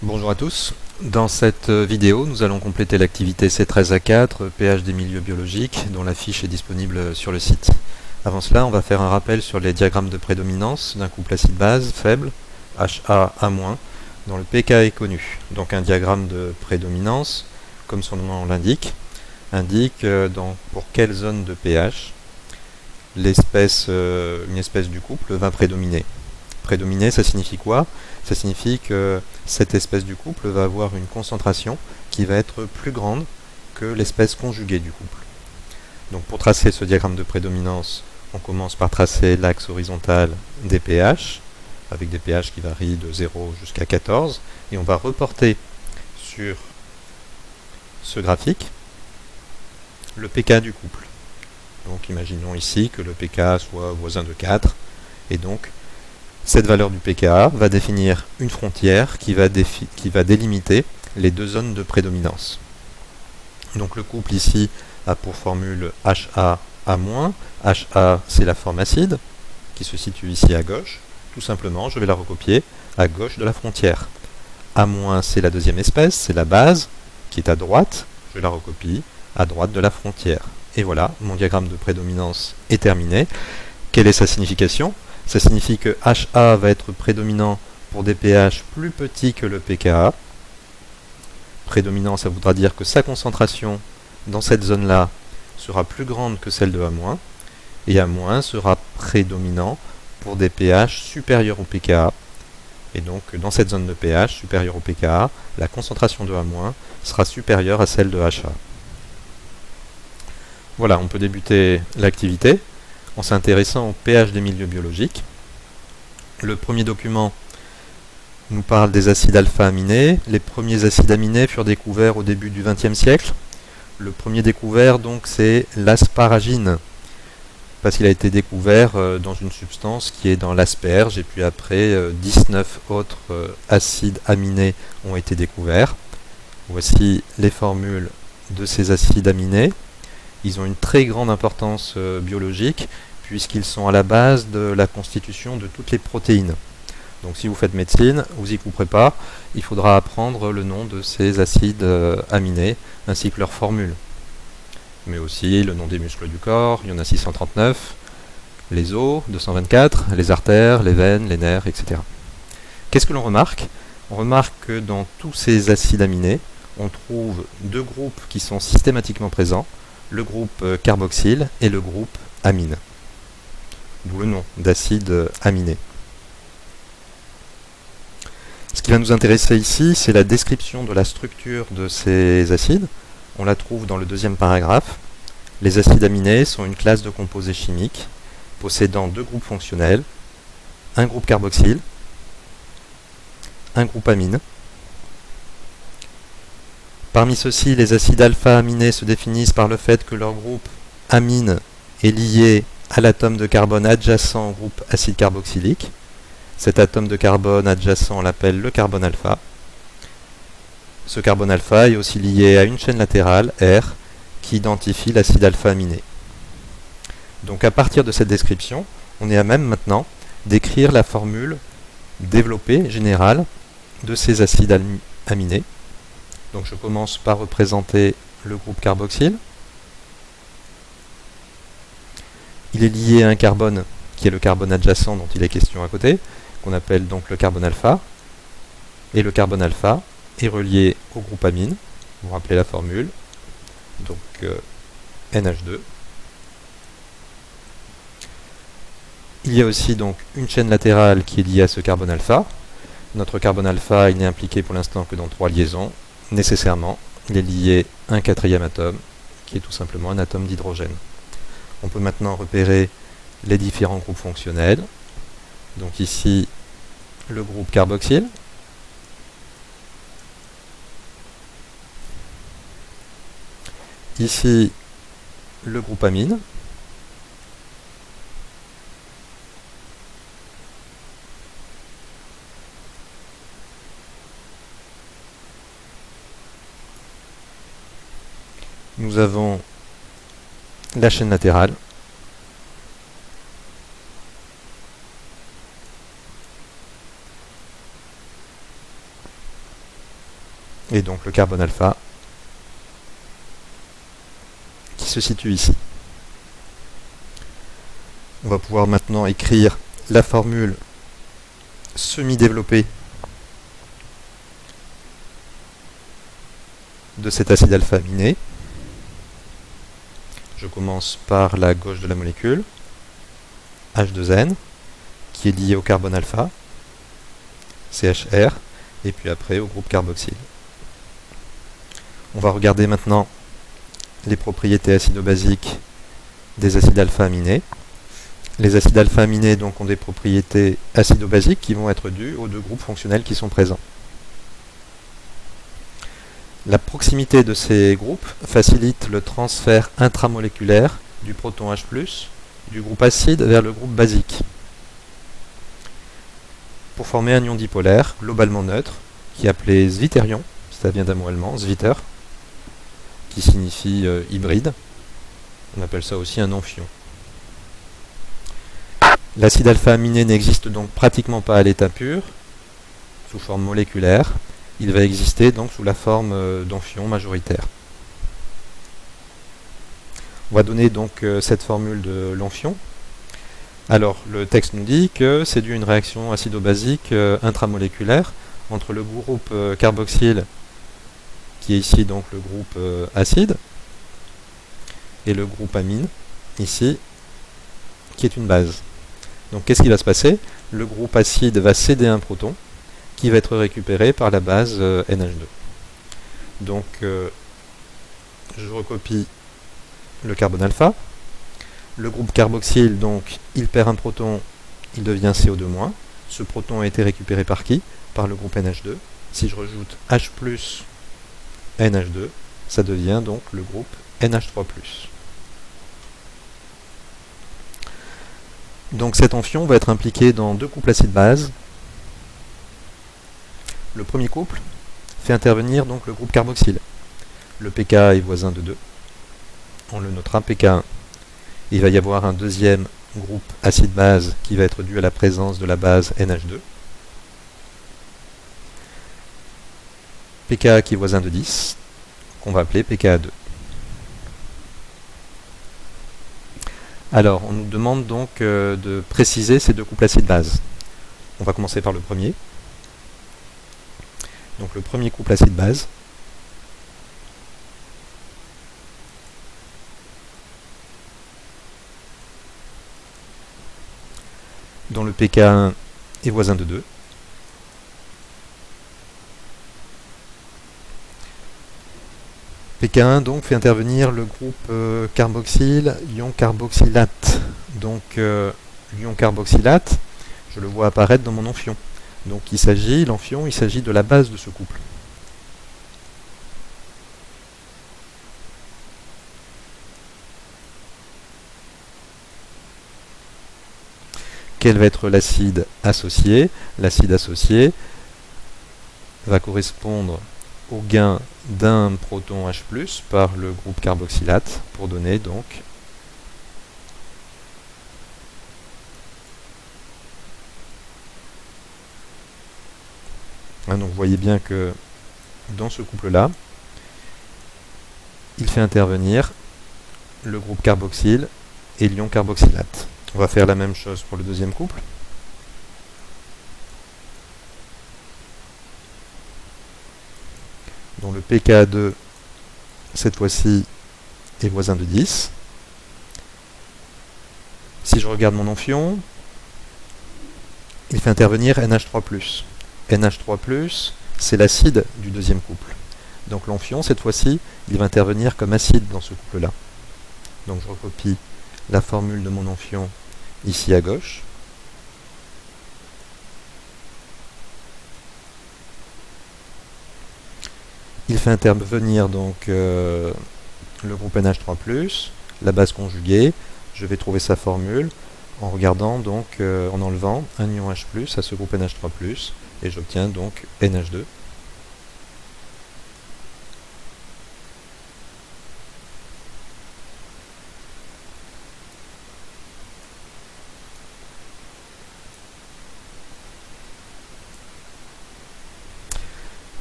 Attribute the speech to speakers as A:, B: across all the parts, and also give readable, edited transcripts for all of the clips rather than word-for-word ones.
A: Bonjour à tous. Dans cette vidéo, nous allons compléter l'activité C13A4 pH des milieux biologiques dont la fiche est disponible sur le site. Avant cela, on va faire un rappel sur les diagrammes de prédominance d'un couple acide-base faible, HA-A-, dont le pK est connu. Donc un diagramme de prédominance, comme son nom l'indique, indique pour quelle zone de pH une espèce du couple va prédominer. Prédominer, ça signifie quoi? Ça signifie que cette espèce du couple va avoir une concentration qui va être plus grande que l'espèce conjuguée du couple. Donc pour tracer ce diagramme de prédominance, on commence par tracer l'axe horizontal des pH, avec des pH qui varient de 0 jusqu'à 14, et on va reporter sur ce graphique le pK du couple. Donc imaginons ici que le pK soit voisin de 4, et donc cette valeur du pKa va définir une frontière qui va délimiter les deux zones de prédominance. Donc le couple ici a pour formule HA-A-. HA, c'est la forme acide, qui se situe ici à gauche. Tout simplement, je vais la recopier à gauche de la frontière. A-, c'est la deuxième espèce, c'est la base, qui est à droite. Je la recopie à droite de la frontière. Et voilà, mon diagramme de prédominance est terminé. Quelle est sa signification ? Ça signifie que HA va être prédominant pour des pH plus petits que le pKa. Prédominant, ça voudra dire que sa concentration dans cette zone-là sera plus grande que celle de A-, et A- sera prédominant pour des pH supérieurs au pKa. Et donc, dans cette zone de pH supérieure au pKa, la concentration de A- sera supérieure à celle de HA. Voilà, on peut débuter l'activité en s'intéressant au pH des milieux biologiques. Le premier document nous parle des acides alpha-aminés. Les premiers acides aminés furent découverts au début du XXe siècle. Le premier découvert, donc, c'est l'asparagine, parce qu'il a été découvert dans une substance qui est dans l'asperge, et puis après, 19 autres acides aminés ont été découverts. Voici les formules de ces acides aminés. Ils ont une très grande importance biologique, puisqu'ils sont à la base de la constitution de toutes les protéines. Donc si vous faites médecine, vous n'y couperez pas, il faudra apprendre le nom de ces acides aminés, ainsi que leur formule. Mais aussi le nom des muscles du corps, il y en a 639, les os, 224, les artères, les veines, les nerfs, etc. Qu'est-ce que l'on remarque? On remarque que dans tous ces acides aminés, on trouve deux groupes qui sont systématiquement présents, le groupe carboxyle et le groupe amine. D'où le nom d'acide aminé. Ce qui va nous intéresser ici, c'est la description de la structure de ces acides. On la trouve dans le deuxième paragraphe. Les acides aminés sont une classe de composés chimiques possédant deux groupes fonctionnels, un groupe carboxyle, un groupe amine. Parmi ceux-ci, les acides alpha-aminés se définissent par le fait que leur groupe amine est lié à l'atome de carbone adjacent au groupe acide carboxylique. Cet atome de carbone adjacent, on l'appelle le carbone alpha. Ce carbone alpha est aussi lié à une chaîne latérale, R, qui identifie l'acide alpha-aminé. Donc à partir de cette description, on est à même maintenant d'écrire la formule développée, générale, de ces acides aminés. Donc je commence par représenter le groupe carboxyle. Il est lié à un carbone qui est le carbone adjacent dont il est question à côté, qu'on appelle donc le carbone alpha. Et le carbone alpha est relié au groupe amine. Vous vous rappelez la formule. Donc NH2. Il y a aussi donc une chaîne latérale qui est liée à ce carbone alpha. Notre carbone alpha, il n'est impliqué pour l'instant que dans 3 liaisons. Nécessairement, il est lié à un quatrième atome, qui est tout simplement un atome d'hydrogène. On peut maintenant repérer les différents groupes fonctionnels. Donc ici, le groupe carboxyle. Ici, le groupe amine. Nous avons la chaîne latérale. et donc le carbone alpha qui se situe ici. On va pouvoir maintenant écrire la formule semi-développée de cet acide alpha-aminé. Je commence par la gauche de la molécule, H2N, qui est lié au carbone alpha, CHR, et puis après au groupe carboxyle. On va regarder maintenant les propriétés acido-basiques des acides alpha-aminés. Les acides alpha-aminés donc ont des propriétés acido-basiques qui vont être dues aux deux groupes fonctionnels qui sont présents. La proximité de ces groupes facilite le transfert intramoléculaire du proton H+, du groupe acide vers le groupe basique, pour former un ion dipolaire globalement neutre, qui est appelé zwitterion, ça vient d'un mot allemand, Zwitter, qui signifie hybride. On appelle ça aussi un amphion. L'acide alpha-aminé n'existe donc pratiquement pas à l'état pur, sous forme moléculaire. Il va exister donc sous la forme d'amphion majoritaire. On va donner donc cette formule de l'amphion. Alors, le texte nous dit que c'est dû à une réaction acido-basique intramoléculaire entre le groupe carboxyle, qui est ici donc le groupe acide, et le groupe amine, ici, qui est une base. Donc, qu'est-ce qui va se passer? Le groupe acide va céder un proton, qui va être récupéré par la base NH2. Donc, je recopie le carbone alpha. Le groupe carboxyle, donc, il perd un proton, il devient CO2-. Ce proton a été récupéré par qui? Par le groupe NH2. Si je rajoute H+, NH2, ça devient donc le groupe NH3+. Donc cet amphion va être impliqué dans deux couples acide-base. Le premier couple fait intervenir donc le groupe carboxyle. Le pK est voisin de 2. On le notera, pK1. Il va y avoir un deuxième groupe acide-base qui va être dû à la présence de la base NH2. pKa qui est voisin de 10, qu'on va appeler pKa2. Alors, on nous demande donc de préciser ces deux couples acide-base. On va commencer par le premier. Donc le premier couple acide-base. Dont le pK1 est voisin de 2. pK1 donc fait intervenir le groupe carboxyle, ion carboxylate. Donc l'ion carboxylate, je le vois apparaître dans mon amphion. Donc l'amphion, il s'agit de la base de ce couple. Quel va être l'acide associé? L'acide associé va correspondre au gain d'un proton H+, par le groupe carboxylate, pour donner donc donc vous voyez bien que dans ce couple-là, il fait intervenir le groupe carboxyle et l'ion carboxylate. On va faire la même chose pour le deuxième couple. Dont le pKa2, cette fois-ci, est voisin de 10. Si je regarde mon amphion, il fait intervenir NH3+. NH3+, c'est l'acide du deuxième couple. Donc l'amphion, cette fois-ci, il va intervenir comme acide dans ce couple-là. Donc je recopie la formule de mon amphion ici à gauche. Il fait intervenir donc le groupe NH3+, la base conjuguée. Je vais trouver sa formule en regardant donc en enlevant un ion H+ à ce groupe NH3+, et j'obtiens donc NH2.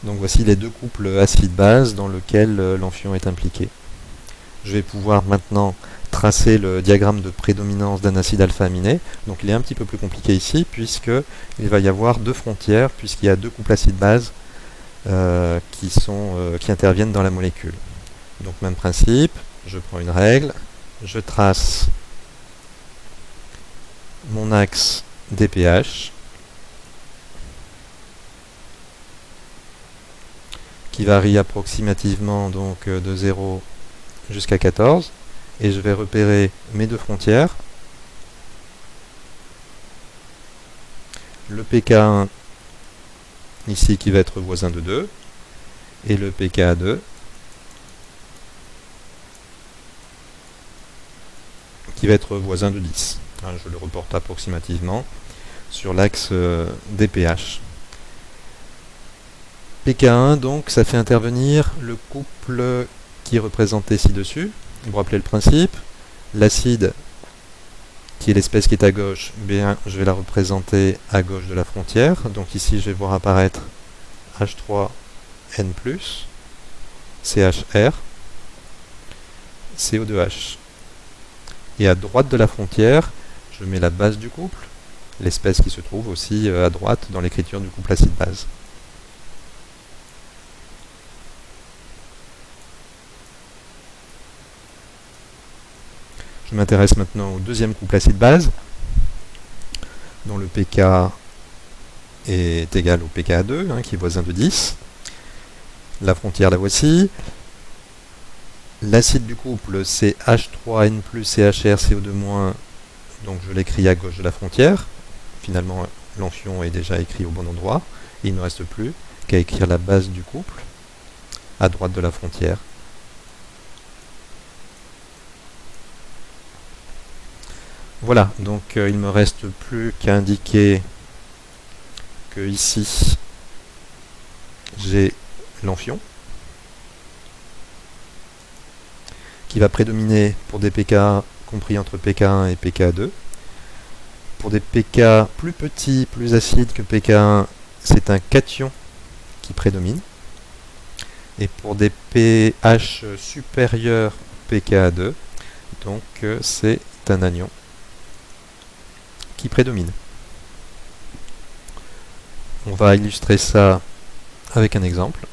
A: Donc voici les deux couples acide-base dans lesquels l'amphionne est impliqué. Je vais pouvoir maintenant tracer le diagramme de prédominance d'un acide alpha-aminé. Donc il est un petit peu plus compliqué ici, puisqu'il va y avoir deux frontières, puisqu'il y a deux couples acide-base qui interviennent dans la molécule. Donc même principe, je prends une règle, je trace mon axe des pH, qui varie approximativement donc de 0 jusqu'à 14, et je vais repérer mes deux frontières, le pK1 ici qui va être voisin de 2, et le pKa2 qui va être voisin de 10. Je le reporte approximativement sur l'axe des pH. pK1, donc, ça fait intervenir le couple qui est représenté ci-dessus. Vous vous rappelez le principe. L'acide, qui est l'espèce qui est à gauche, bien, je vais la représenter à gauche de la frontière. Donc ici, je vais voir apparaître H3N+, CHR, CO2H. Et à droite de la frontière, je mets la base du couple, l'espèce qui se trouve aussi à droite dans l'écriture du couple acide-base. Je m'intéresse maintenant au deuxième couple acide-base, dont le pK est égal au pKa2, qui est voisin de 10. La frontière, la voici. L'acide du couple, c'est H3N+, CHR, CO2-, donc je l'écris à gauche de la frontière. Finalement, l'amphionne est déjà écrit au bon endroit. Il ne reste plus qu'à écrire la base du couple à droite de la frontière. Voilà, donc il ne me reste plus qu'à indiquer que ici, j'ai l'amphionne qui va prédominer pour des pK compris entre pK1 et pK2. Pour des pK plus petits, plus acides que pK1, c'est un cation qui prédomine. Et pour des pH supérieurs pKa2, donc c'est un anion qui prédomine. On va illustrer ça avec un exemple.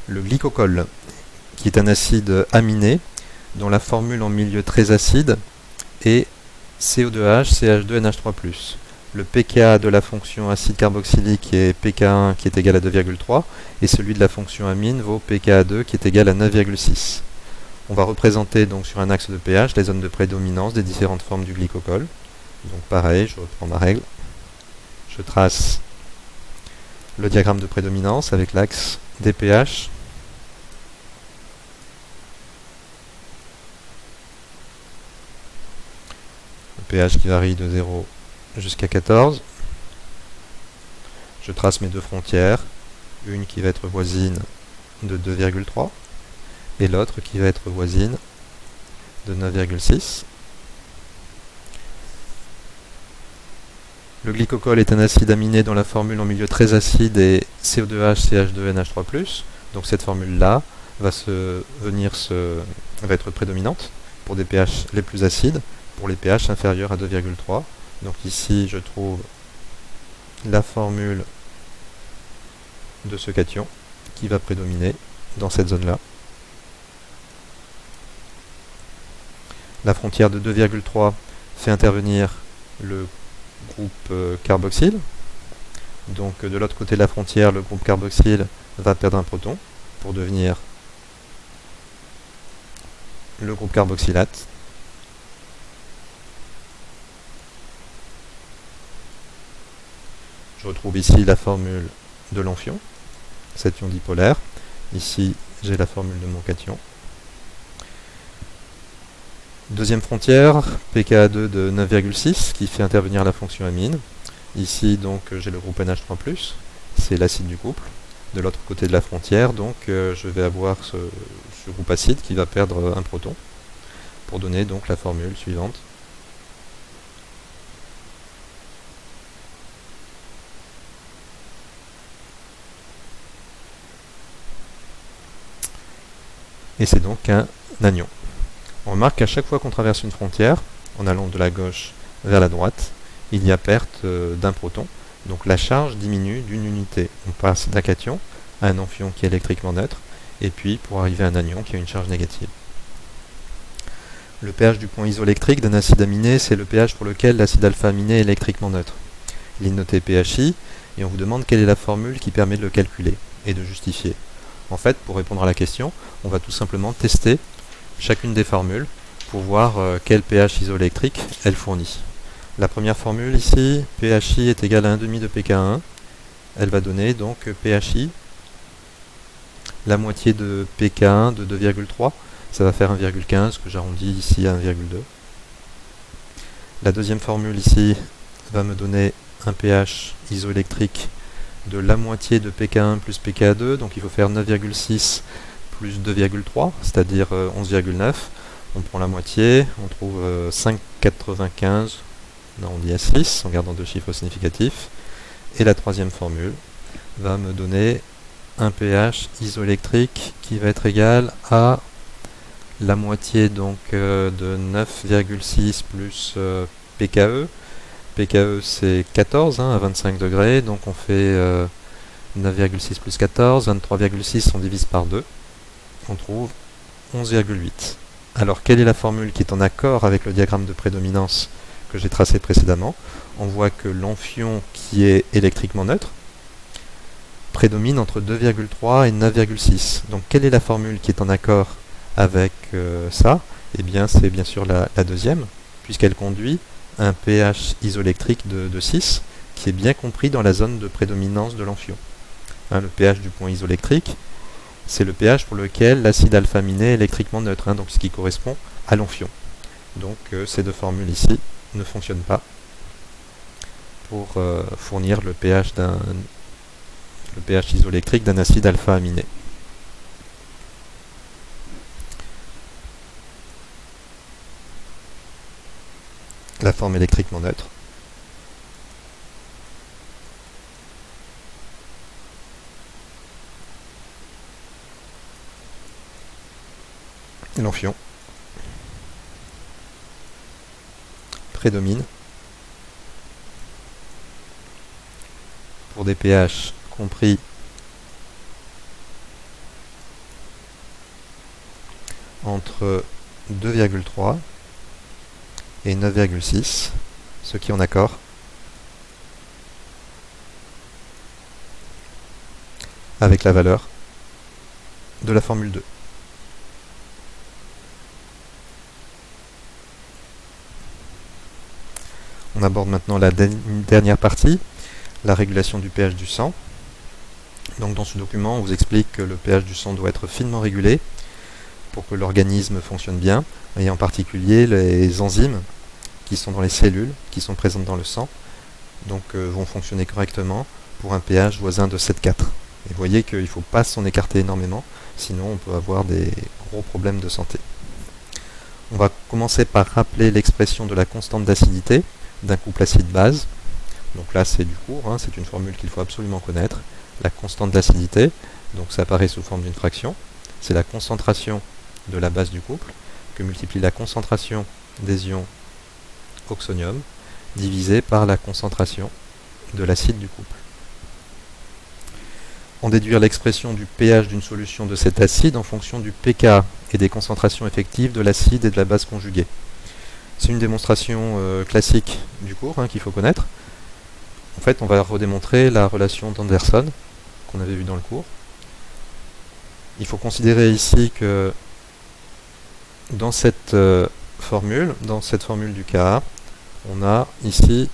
A: Le glycocol, qui est un acide aminé, dont la formule en milieu très acide est CO2H, CH2NH3+. Le pKa de la fonction acide carboxylique est pK1 qui est égal à 2,3 et celui de la fonction amine vaut pKa2 qui est égal à 9,6. On va représenter donc sur un axe de pH les zones de prédominance des différentes formes du glycocol. Donc pareil, je reprends ma règle. Je trace le diagramme de prédominance avec l'axe des pH. Le pH qui varie de 0 jusqu'à 14. Je trace mes deux frontières, une qui va être voisine de 2,3 et l'autre qui va être voisine de 9,6. Le glycocol est un acide aminé dont la formule en milieu très acide est CO2H, CH2NH3+. Donc cette formule-là va être prédominante pour des pH les plus acides, pour les pH inférieurs à 2,3. Donc ici, je trouve la formule de ce cation qui va prédominer dans cette zone-là. La frontière de 2,3 fait intervenir le groupe carboxyle. Donc de l'autre côté de la frontière, le groupe carboxyle va perdre un proton pour devenir le groupe carboxylate. Je retrouve ici la formule de l'amphionne, cet ion dipolaire. Ici, j'ai la formule de mon cation. Deuxième frontière, pKa2 de 9,6 qui fait intervenir la fonction amine. Ici, donc, j'ai le groupe NH3+, c'est l'acide du couple. De l'autre côté de la frontière, donc, je vais avoir ce groupe acide qui va perdre un proton pour donner donc la formule suivante. et c'est donc un anion. On remarque qu'à chaque fois qu'on traverse une frontière, en allant de la gauche vers la droite, il y a perte d'un proton, donc la charge diminue d'une unité. On passe d'un cation à un amphion qui est électriquement neutre, et puis pour arriver à un anion qui a une charge négative. Le pH du point isoélectrique d'un acide aminé, c'est le pH pour lequel l'acide alpha-aminé est électriquement neutre. Il est noté pHi, et on vous demande quelle est la formule qui permet de le calculer et de justifier. En fait, pour répondre à la question, on va tout simplement tester chacune des formules pour voir quel pH isoélectrique elle fournit. La première formule ici, pHi est égal à 1,5 de pK1. Elle va donner donc pHi, la moitié de pK1 de 2,3. Ça va faire 1,15 que j'arrondis ici à 1,2. La deuxième formule ici va me donner un pH isoélectrique de la moitié de pK1 plus pK2, donc il faut faire 9,6 plus 2,3, c'est-à-dire 11,9. On prend la moitié, on trouve 5,95, on arrondit à 6 en gardant deux chiffres significatifs. Et la troisième formule va me donner un pH isoélectrique qui va être égal à la moitié donc de 9,6 plus pKe. pKe c'est 14 à 25 degrés, donc on fait 9,6 plus 14, 23,6 on divise par 2, on trouve 11,8. Alors quelle est la formule qui est en accord avec le diagramme de prédominance que j'ai tracé précédemment? On voit que l'amphion qui est électriquement neutre prédomine entre 2,3 et 9,6. Donc quelle est la formule qui est en accord avec ça? Eh bien c'est bien sûr la deuxième, puisqu'elle conduit à un pH isoélectrique de 6, qui est bien compris dans la zone de prédominance de l'amphion. Le pH du point isoélectrique, c'est le pH pour lequel l'acide alpha-aminé est électriquement neutre, donc ce qui correspond à l'amphion. Donc ces deux formules ici ne fonctionnent pas pour fournir le pH isoélectrique d'un acide alpha-aminé. La forme électriquement neutre. L'amphion prédomine pour des pH compris entre 2,3 et 9,6, ce qui est en accord avec la valeur de la formule 2. On aborde maintenant la dernière partie, la régulation du pH du sang. Donc dans ce document, on vous explique que le pH du sang doit être finement régulé pour que l'organisme fonctionne bien, et en particulier les enzymes qui sont dans les cellules, qui sont présentes dans le sang, donc vont fonctionner correctement pour un pH voisin de 7,4. Et vous voyez qu'il ne faut pas s'en écarter énormément, sinon on peut avoir des gros problèmes de santé. On va commencer par rappeler l'expression de la constante d'acidité d'un couple acide-base. Donc là c'est du cours, c'est une formule qu'il faut absolument connaître. La constante d'acidité, donc ça apparaît sous forme d'une fraction, c'est la concentration de la base du couple que multiplie la concentration des ions oxonium divisé par la concentration de l'acide du couple. En déduire l'expression du pH d'une solution de cet acide en fonction du pK et des concentrations effectives de l'acide et de la base conjuguée. C'est une démonstration classique du cours qu'il faut connaître. En fait, on va redémontrer la relation d'Anderson qu'on avait vue dans le cours. Il faut considérer ici que dans cette formule du Ka, on a ici,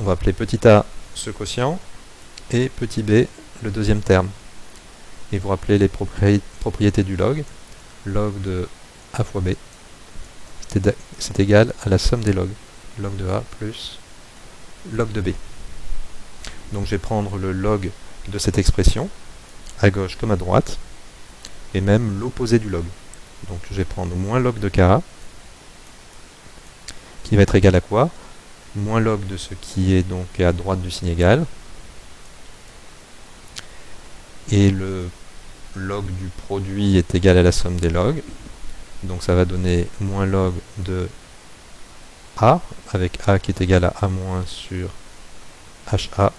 A: on va appeler petit a ce quotient et petit b le deuxième terme. Et vous rappelez les propriétés du log. Log de a fois b, c'est égal à la somme des logs. Log de a plus log de b. Donc je vais prendre le log de cette expression, à gauche comme à droite, et même l'opposé du log. Donc je vais prendre moins log de Ka, qui va être égal à quoi? Moins log de ce qui est donc à droite du signe égal, et log du produit est égal à la somme des logs. Donc ça va donner moins log de A, avec A qui est égal à A- sur HA,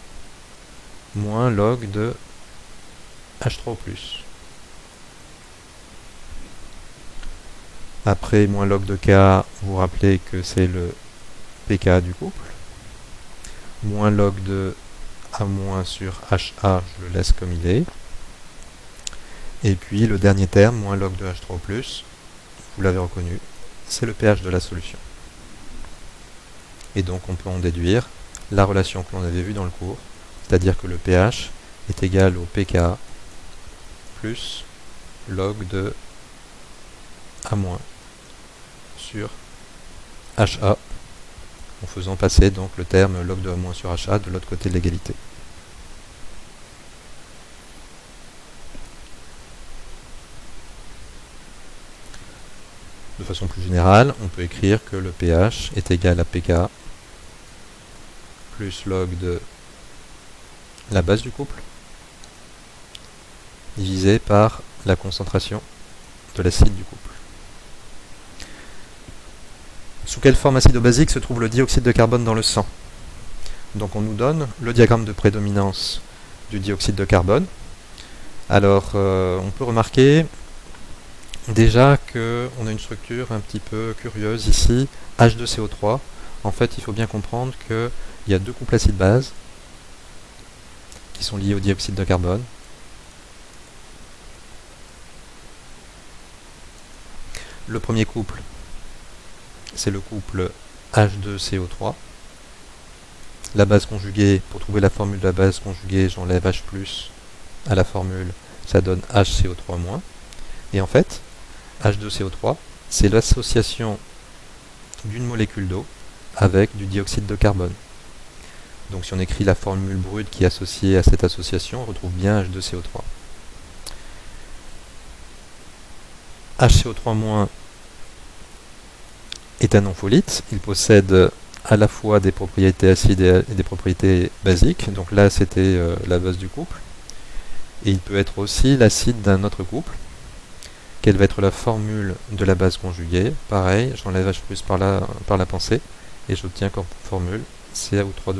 A: moins log de H3+. Après, moins log de K, vous vous rappelez que c'est le pK du couple. Moins log de A- sur HA, je le laisse comme il est. Et puis le dernier terme, moins log de H3+, vous l'avez reconnu, c'est le pH de la solution. Et donc on peut en déduire la relation que l'on avait vue dans le cours, c'est-à-dire que le pH est égal au pK plus log de A- sur HA, en faisant passer donc le terme log de A- sur HA de l'autre côté de l'égalité. De façon plus générale, on peut écrire que le pH est égal à pK plus log de la base du couple divisé par la concentration de l'acide du couple. Sous quelle forme acido-basique se trouve le dioxyde de carbone dans le sang? Donc on nous donne le diagramme de prédominance du dioxyde de carbone. Alors on peut remarquer déjà qu'on a une structure un petit peu curieuse ici, H2CO3. En fait, il faut bien comprendre qu'il y a deux couples acides-base qui sont liés au dioxyde de carbone. Le premier couple, c'est le couple H2CO3. La base conjuguée, pour trouver la formule de la base conjuguée, j'enlève H+, à la formule, ça donne HCO3-. Et en fait, H2CO3, c'est l'association d'une molécule d'eau avec du dioxyde de carbone. Donc si on écrit la formule brute qui est associée à cette association, on retrouve bien H2CO3. HCO3- est un ampholyte, il possède à la fois des propriétés acides et des propriétés basiques, donc là c'était la base du couple, et il peut être aussi l'acide d'un autre couple. Quelle va être la formule de la base conjuguée? Pareil, j'enlève H+ par la pensée, et j'obtiens comme formule CaO3-,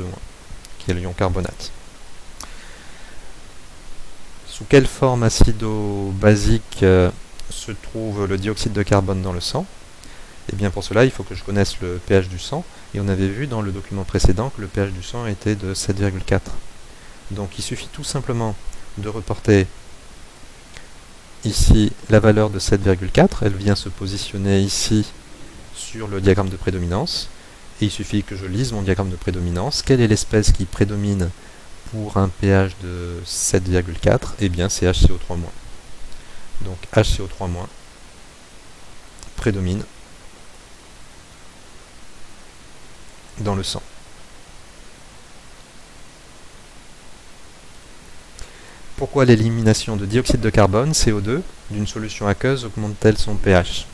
A: qui est l'ion carbonate. Sous quelle forme acido-basique se trouve le dioxyde de carbone dans le sang? Et bien pour cela, il faut que je connaisse le pH du sang, et on avait vu dans le document précédent que le pH du sang était de 7,4. Donc il suffit tout simplement de reporter ici la valeur de 7,4, elle vient se positionner ici sur le diagramme de prédominance, et il suffit que je lise mon diagramme de prédominance. Quelle est l'espèce qui prédomine pour un pH de 7,4? Eh bien c'est HCO3-. Donc HCO3- prédomine dans le sang. Pourquoi l'élimination de dioxyde de carbone, CO2, d'une solution aqueuse augmente-t-elle son pH?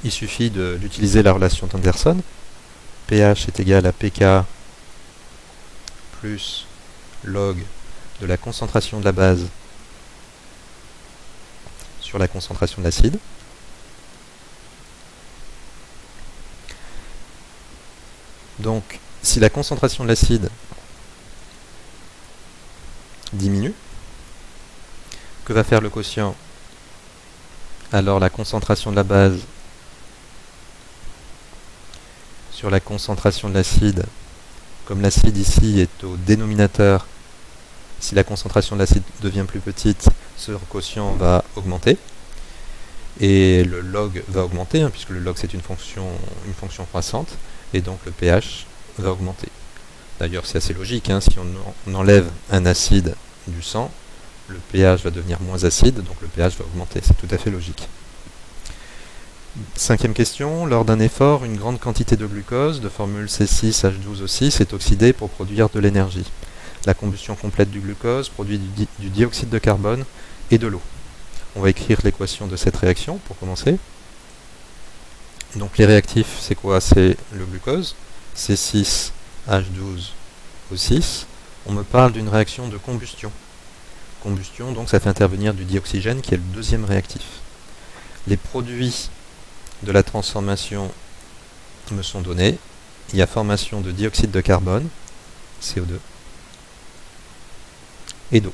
A: Il suffit d'utiliser la relation d'Anderson. pH est égal à pK plus log de la concentration de la base sur la concentration de l'acide. Donc, si la concentration de l'acide diminue, que va faire le quotient? Alors la concentration de la base sur la concentration de l'acide, comme l'acide ici est au dénominateur, si la concentration de l'acide devient plus petite, ce quotient va augmenter. Et le log va augmenter, puisque le log c'est une fonction croissante, et donc le pH va augmenter. D'ailleurs c'est assez logique, si on enlève un acide du sang, le pH va devenir moins acide, donc le pH va augmenter, c'est tout à fait logique. Cinquième question, lors d'un effort, une grande quantité de glucose, de formule C6H12O6, est oxydée pour produire de l'énergie. La combustion complète du glucose produit du dioxyde de carbone et de l'eau. On va écrire l'équation de cette réaction pour commencer. Donc les réactifs, c'est quoi? C'est le glucose, C6H12O6. On me parle d'une réaction de combustion. combustion, donc ça fait intervenir du dioxygène qui est le deuxième réactif. Les produits de la transformation me sont donnés. Il y a formation de dioxyde de carbone, CO2, et d'eau.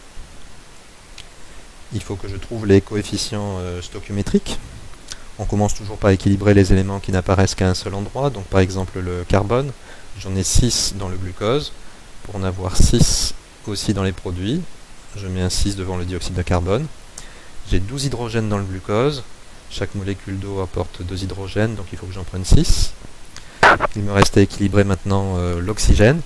A: Il faut que je trouve les coefficients stoichiométriques. On commence toujours par équilibrer les éléments qui n'apparaissent qu'à un seul endroit. Donc par exemple le carbone, j'en ai 6 dans le glucose. Pour en avoir 6 aussi dans les produits, je mets un 6 devant le dioxyde de carbone. J'ai 12 hydrogènes dans le glucose. Chaque molécule d'eau apporte 2 hydrogènes, donc il faut que j'en prenne 6. Il me reste à équilibrer maintenant l'oxygène.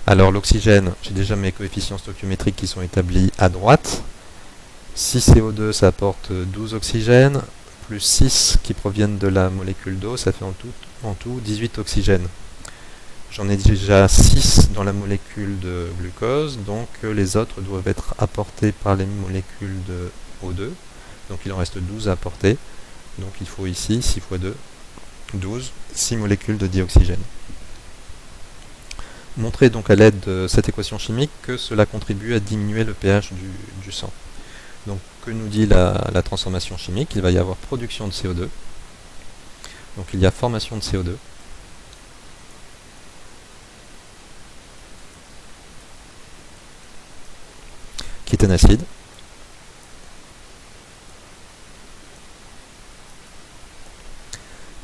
A: Alors l'oxygène, j'ai déjà mes coefficients stoichiométriques qui sont établis à droite. 6 CO2, ça apporte 12 oxygènes, plus 6 qui proviennent de la molécule d'eau, ça fait en tout 18 oxygènes. J'en ai déjà 6 dans la molécule de glucose, donc les autres doivent être apportés par les molécules de O2. Donc il en reste 12 à apporter. Donc il faut ici 6 fois 2, 12, 6 molécules de dioxygène. Montrer donc à l'aide de cette équation chimique que cela contribue à diminuer le pH du sang. Donc que nous dit la transformation chimique? Il va y avoir production de CO2. Donc il y a formation de CO2. Qui est un acide.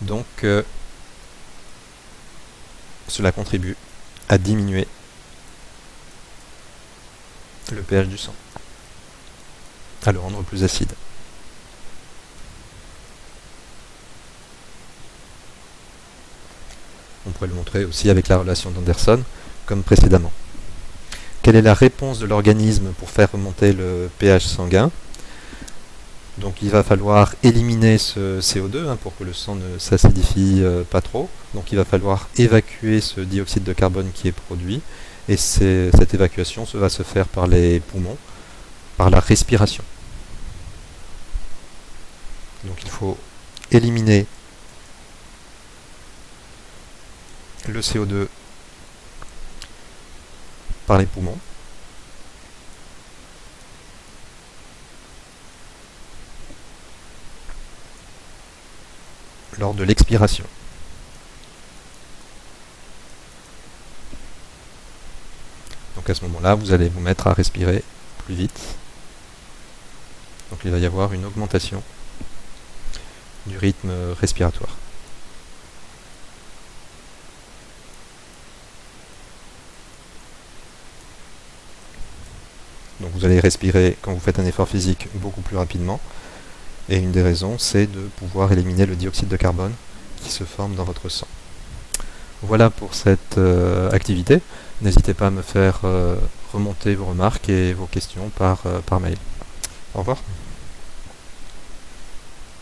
A: Donc cela contribue à diminuer le pH du sang, à le rendre plus acide. On pourrait le montrer aussi avec la relation d'Anderson, comme précédemment. Quelle est la réponse de l'organisme pour faire remonter le pH sanguin? Donc il va falloir éliminer ce CO2 pour que le sang ne s'acidifie pas trop. Donc il va falloir évacuer ce dioxyde de carbone qui est produit. Et cette évacuation va se faire par les poumons, par la respiration. Donc il faut éliminer le CO2 par les poumons. Lors de l'expiration. Donc à ce moment-là, vous allez vous mettre à respirer plus vite. Donc il va y avoir une augmentation du rythme respiratoire. Donc vous allez respirer quand vous faites un effort physique beaucoup plus rapidement. Et une des raisons, c'est de pouvoir éliminer le dioxyde de carbone qui se forme dans votre sang. Voilà pour cette activité. N'hésitez pas à me faire remonter vos remarques et vos questions par mail. Au revoir.